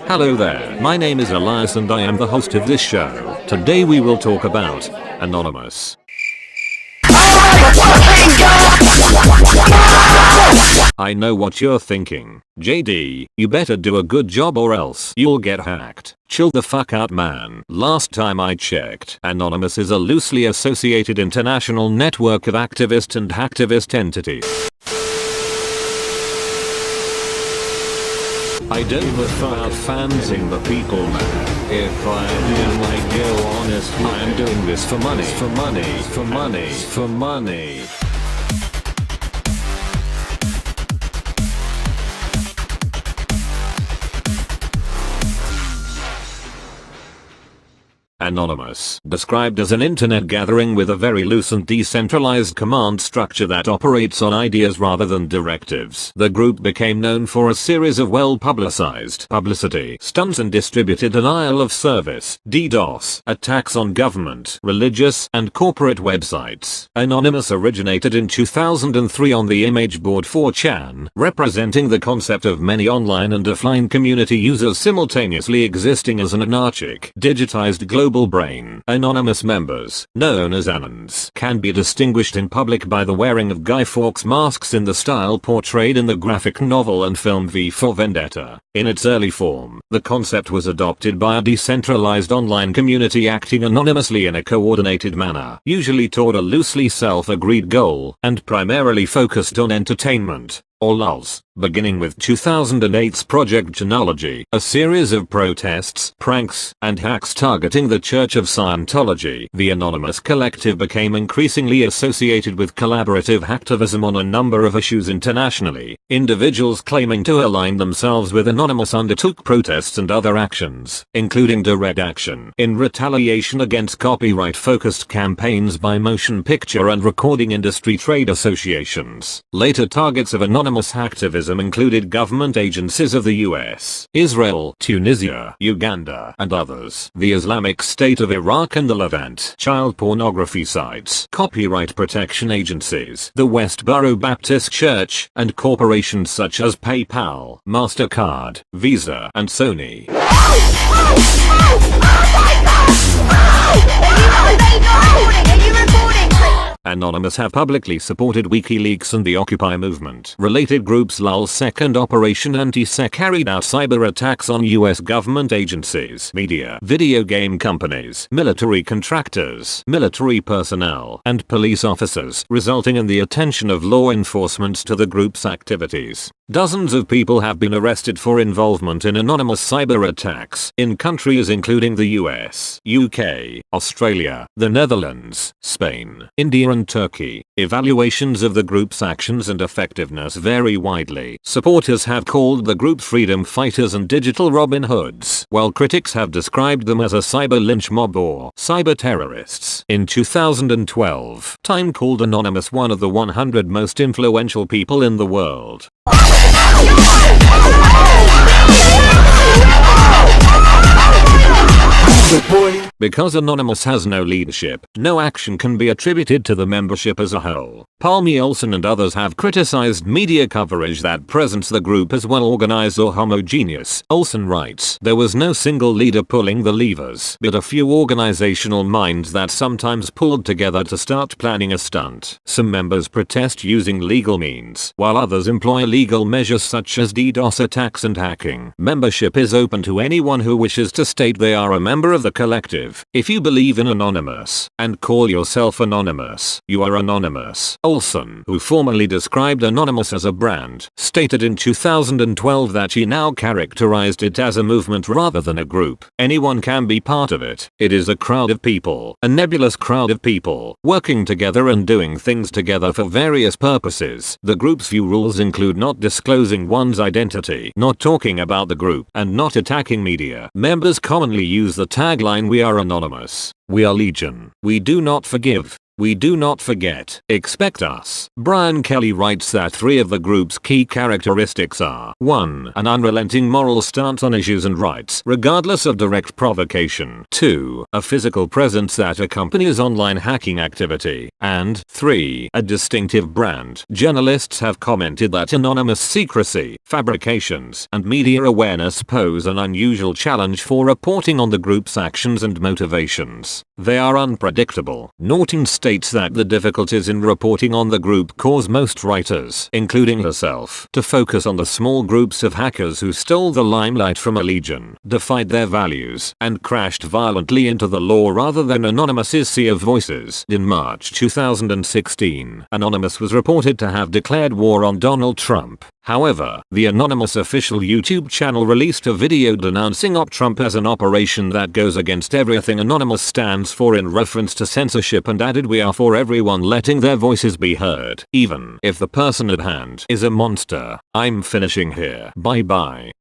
Hello there, my name is Elias and I am the host of this show. Today we will talk about Anonymous. I know what you're thinking. JD, you better do a good job or else you'll get hacked. Chill the fuck out, man. Last time I checked, Anonymous is a loosely associated international network of activist and hacktivist entities. I don't give a fuck about fansing the people, man. If I am, I go honest, I'm doing this for money, for money, for money, for money. Anonymous, described as an internet gathering with a very loose and decentralized command structure that operates on ideas rather than directives. The group became known for a series of well-publicized publicity stunts and distributed denial of service (DDoS) attacks on government, religious, and corporate websites. Anonymous originated in 2003 on the image board 4chan, representing the concept of many online and offline community users simultaneously existing as an anarchic, digitized global brain. Anonymous members, known as Anons, can be distinguished in public by the wearing of Guy Fawkes masks in the style portrayed in the graphic novel and film V for Vendetta. In its early form, the concept was adopted by a decentralized online community acting anonymously in a coordinated manner, usually toward a loosely self-agreed goal, and primarily focused on entertainment, or lulz. Beginning with 2008's Project Genealogy, a series of protests, pranks, and hacks targeting the Church of Scientology, the Anonymous Collective became increasingly associated with collaborative hacktivism on a number of issues internationally. Individuals claiming to align themselves with Anonymous undertook protests and other actions, including direct action in retaliation against copyright-focused campaigns by motion picture and recording industry trade associations. Later targets of Anonymous hacktivism included government agencies of the US, Israel, Tunisia, Uganda, and others, the Islamic State of Iraq and the Levant, child pornography sites, copyright protection agencies, the Westboro Baptist Church, and corporations such as PayPal, MasterCard, Visa, and Sony. Anonymous have publicly supported WikiLeaks and the Occupy movement. Related groups LulzSec and Operation Anti-Sec carried out cyber attacks on US government agencies, media, video game companies, military contractors, military personnel, and police officers, resulting in the attention of law enforcement to the group's activities. Dozens of people have been arrested for involvement in anonymous cyber attacks in countries including the US, UK, Australia, the Netherlands, Spain, India and Turkey. Evaluations of the group's actions and effectiveness vary widely. Supporters have called the group freedom fighters and digital Robin Hoods, while critics have described them as a cyber lynch mob or cyber terrorists. In 2012, Time called Anonymous one of the 100 most influential people in the world. Because Anonymous has no leadership, no action can be attributed to the membership as a whole. Palmy Olson and others have criticized media coverage that presents the group as well organized or homogeneous. Olson writes, "There was no single leader pulling the levers, but a few organizational minds that sometimes pulled together to start planning a stunt. Some members protest using legal means, while others employ legal measures such as DDoS attacks and hacking. Membership is open to anyone who wishes to state they are a member of the collective. If you believe in Anonymous and call yourself anonymous, you are anonymous." Olson, who formerly described Anonymous as a brand, stated in 2012 that she now characterized it as a movement rather than a group. Anyone can be part of it. It is a crowd of people, a nebulous crowd of people, working together and doing things together for various purposes. The group's few rules include not disclosing one's identity, not talking about the group, and not attacking media. Members commonly use the tagline "We are anonymous. We are legion. We do not forgive." we do not forget. Expect us. Brian Kelly writes that 3 of the group's key characteristics are 1. An unrelenting moral stance on issues and rights regardless of direct provocation. 2. A physical presence that accompanies online hacking activity. And 3. A distinctive brand. Journalists have commented that anonymous secrecy, fabrications, and media awareness pose an unusual challenge for reporting on the group's actions and motivations. They are unpredictable. Norton states that the difficulties in reporting on the group cause most writers, including herself, to focus on the small groups of hackers who stole the limelight from a legion, defied their values, and crashed violently into the law rather than Anonymous's sea of voices. In March 2016, Anonymous was reported to have declared war on Donald Trump. However, the Anonymous official YouTube channel released a video denouncing Trump as an operation that goes against everything Anonymous stands for in reference to censorship, and added, "We are for everyone letting their voices be heard, even if the person at hand is a monster. I'm finishing here. Bye bye."